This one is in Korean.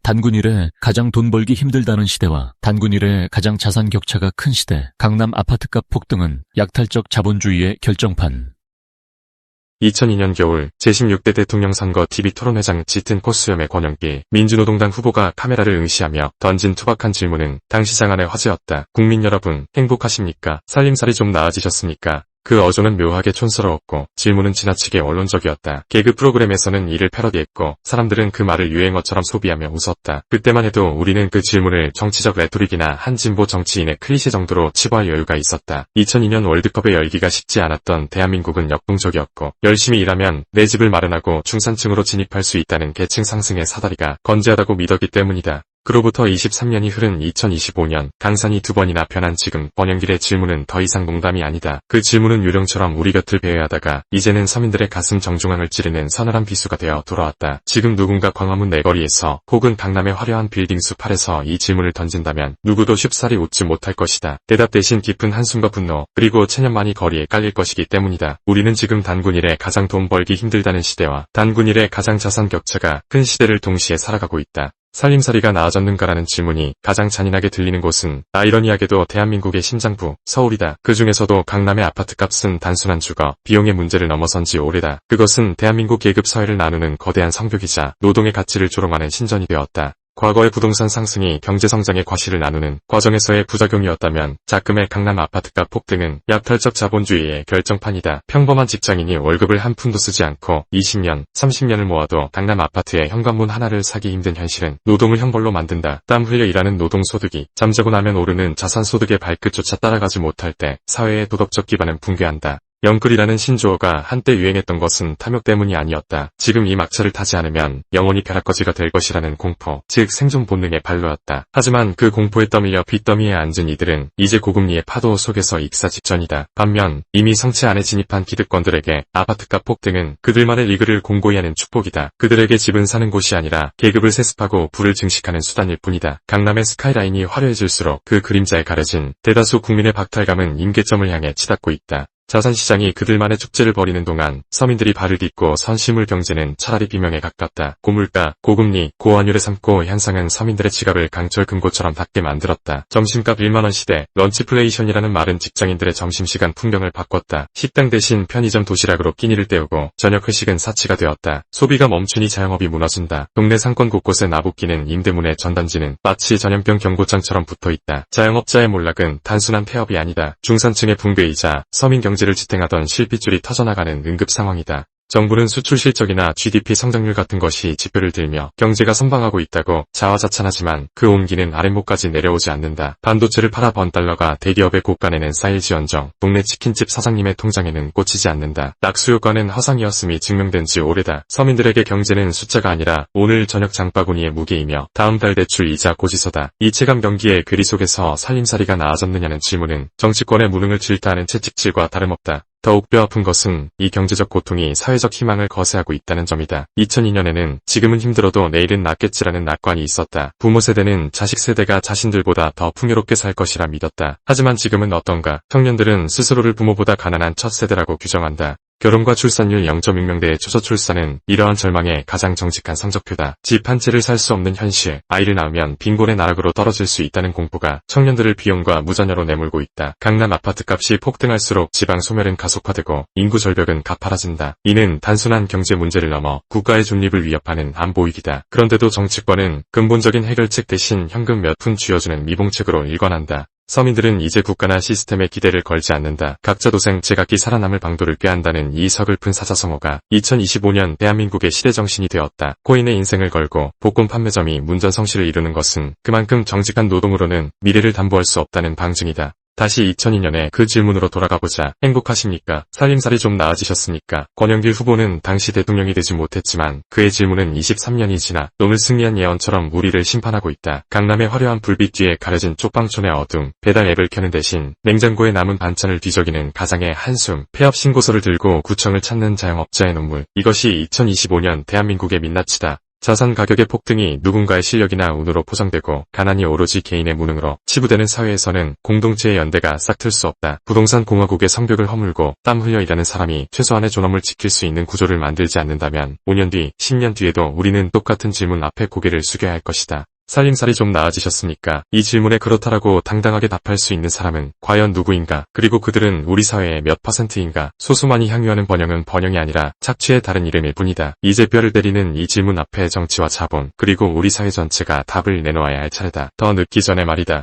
단군 이래 가장 돈 벌기 힘들다는 시대와 단군 이래 가장 자산 격차가 큰 시대, 강남 아파트값 폭등은 약탈적 자본주의의 결정판. 2002년 겨울 제16대 대통령 선거 TV토론회장 짙은 코수염의 권영기 민주노동당 후보가 카메라를 응시하며 던진 투박한 질문은 당시 장안의 화제였다. 국민 여러분, 행복하십니까? 살림살이 좀 나아지셨습니까? 그 어조는 묘하게 촌스러웠고 질문은 지나치게 언론적이었다. 개그 프로그램에서는 이를 패러디했고 사람들은 그 말을 유행어처럼 소비하며 웃었다. 그때만 해도 우리는 그 질문을 정치적 레토릭이나 한 진보 정치인의 클리셰 정도로 치부할 여유가 있었다. 2002년 월드컵의 열기가 식지 않았던 대한민국은 역동적이었고 열심히 일하면 내 집을 마련하고 중산층으로 진입할 수 있다는 계층 상승의 사다리가 건재하다고 믿었기 때문이다. 그로부터 23년이 흐른 2025년 강산이 두 번이나 변한 지금 권영길의 질문은 더 이상 농담이 아니다. 그 질문은 유령처럼 우리 곁을 배회하다가 이제는 서민들의 가슴 정중앙을 찌르는 서늘한 비수가 되어 돌아왔다. 지금 누군가 광화문 내거리에서 혹은 강남의 화려한 빌딩 숲 아래서 이 질문을 던진다면 누구도 쉽사리 웃지 못할 것이다. 대답 대신 깊은 한숨과 분노 그리고 체념만이 거리에 깔릴 것이기 때문이다. 우리는 지금 단군 이래 가장 돈 벌기 힘들다는 시대와 단군 이래 가장 자산 격차가 큰 시대를 동시에 살아가고 있다. 살림살이가 나아졌는가라는 질문이 가장 잔인하게 들리는 곳은 아이러니하게도 대한민국의 심장부, 서울이다. 그 중에서도 강남의 아파트값은 단순한 주거, 비용의 문제를 넘어선 지 오래다. 그것은 대한민국 계급 사회를 나누는 거대한 성벽이자 노동의 가치를 조롱하는 신전이 되었다. 과거의 부동산 상승이 경제성장의 과실을 나누는 과정에서의 부작용이었다면 작금의 강남 아파트값 폭등은 약탈적 자본주의의 결정판이다. 평범한 직장인이 월급을 한 푼도 쓰지 않고 20년, 30년을 모아도 강남 아파트의 현관문 하나를 사기 힘든 현실은 노동을 형벌로 만든다. 땀 흘려 일하는 노동소득이 잠자고 나면 오르는 자산소득의 발끝조차 따라가지 못할 때 사회의 도덕적 기반은 붕괴한다. 영끌이라는 신조어가 한때 유행했던 것은 탐욕 때문이 아니었다. 지금 이 막차를 타지 않으면 영원히 벼락거지가 될 것이라는 공포, 즉 생존 본능의 발로였다. 하지만 그 공포에 떠밀려 빚더미에 앉은 이들은 이제 고금리의 파도 속에서 익사 직전이다. 반면 이미 성체 안에 진입한 기득권들에게 아파트값 폭등은 그들만의 리그를 공고히 하는 축복이다. 그들에게 집은 사는 곳이 아니라 계급을 세습하고 부를 증식하는 수단일 뿐이다. 강남의 스카이라인이 화려해질수록 그 그림자에 가려진 대다수 국민의 박탈감은 임계점을 향해 치닫고 있다. 자산시장이 그들만의 축제를 벌이는 동안 서민들이 발을 딛고 선심을 경제는 차라리 비명에 가깝다. 고물가, 고금리, 고환율에 삼고 현상은 서민들의 지갑을 강철 금고처럼 닫게 만들었다. 점심값 1만원 시대, 런치플레이션이라는 말은 직장인들의 점심시간 풍경을 바꿨다. 식당 대신 편의점 도시락으로 끼니를 때우고 저녁 회식은 사치가 되었다. 소비가 멈추니 자영업이 무너진다. 동네 상권 곳곳에 나부끼는 임대문의 전단지는 마치 전염병 경고장처럼 붙어있다. 자영업자의 몰락은 단순한 폐업이 아니다. 중산층의 붕괴이자 서민 경제를 지탱하던 실핏줄이 터져나가는 응급 상황이다. 정부는 수출 실적이나 GDP 성장률 같은 것이 지표를 들며 경제가 선방하고 있다고 자화자찬하지만 그 온기는 아랫목까지 내려오지 않는다. 반도체를 팔아 번 달러가 대기업의 곳간에는 쌓일지언정 동네 치킨집 사장님의 통장에는 꽂히지 않는다. 낙수효과는 허상이었음이 증명된 지 오래다. 서민들에게 경제는 숫자가 아니라 오늘 저녁 장바구니의 무게이며 다음 달 대출 이자 고지서다. 이 체감 경기의 괴리 속에서 살림살이가 나아졌느냐는 질문은 정치권의 무능을 질타하는 채찍질과 다름없다. 더욱 뼈아픈 것은 이 경제적 고통이 사회적 희망을 거세하고 있다는 점이다. 2002년에는 지금은 힘들어도 내일은 낫겠지라는 낙관이 있었다. 부모 세대는 자식 세대가 자신들보다 더 풍요롭게 살 것이라 믿었다. 하지만 지금은 어떤가? 청년들은 스스로를 부모보다 가난한 첫 세대라고 규정한다. 결혼과 출산율 0.6명대의 초저출산은 이러한 절망의 가장 정직한 성적표다. 집 한 채를 살 수 없는 현실, 아이를 낳으면 빈곤의 나락으로 떨어질 수 있다는 공포가 청년들을 비용과 무자녀로 내몰고 있다. 강남 아파트값이 폭등할수록 지방 소멸은 가속화되고 인구 절벽은 가파라진다. 이는 단순한 경제 문제를 넘어 국가의 존립을 위협하는 안보위기다. 그런데도 정치권은 근본적인 해결책 대신 현금 몇 푼 쥐어주는 미봉책으로 일관한다. 서민들은 이제 국가나 시스템에 기대를 걸지 않는다. 각자 도생 제각기 살아남을 방도를 꾀한다는 이 서글픈 사자성어가 2025년 대한민국의 시대정신이 되었다. 코인의 인생을 걸고 복권 판매점이 문전성시를 이루는 것은 그만큼 정직한 노동으로는 미래를 담보할 수 없다는 방증이다. 다시 2002년에 그 질문으로 돌아가보자. 행복하십니까? 살림살이 좀 나아지셨습니까? 권영길 후보는 당시 대통령이 되지 못했지만 그의 질문은 23년이 지나 놈을 승리한 예언처럼 우리를 심판하고 있다. 강남의 화려한 불빛 뒤에 가려진 쪽방촌의 어둠, 배달 앱을 켜는 대신 냉장고에 남은 반찬을 뒤적이는 가장의 한숨, 폐업 신고서를 들고 구청을 찾는 자영업자의 눈물. 이것이 2025년 대한민국의 민낯이다. 자산 가격의 폭등이 누군가의 실력이나 운으로 포장되고 가난이 오로지 개인의 무능으로 치부되는 사회에서는 공동체의 연대가 싹틀 수 없다. 부동산 공화국의 성벽을 허물고 땀 흘려 일하는 사람이 최소한의 존엄을 지킬 수 있는 구조를 만들지 않는다면 5년 뒤, 10년 뒤에도 우리는 똑같은 질문 앞에 고개를 숙여야 할 것이다. 살림살이 좀 나아지셨습니까? 이 질문에 그렇다라고 당당하게 답할 수 있는 사람은 과연 누구인가? 그리고 그들은 우리 사회의 몇 퍼센트인가? 소수만이 향유하는 번영은 번영이 아니라 착취의 다른 이름일 뿐이다. 이제 뼈를 때리는 이 질문 앞에 정치와 자본, 그리고 우리 사회 전체가 답을 내놓아야 할 차례다. 더 늦기 전에 말이다.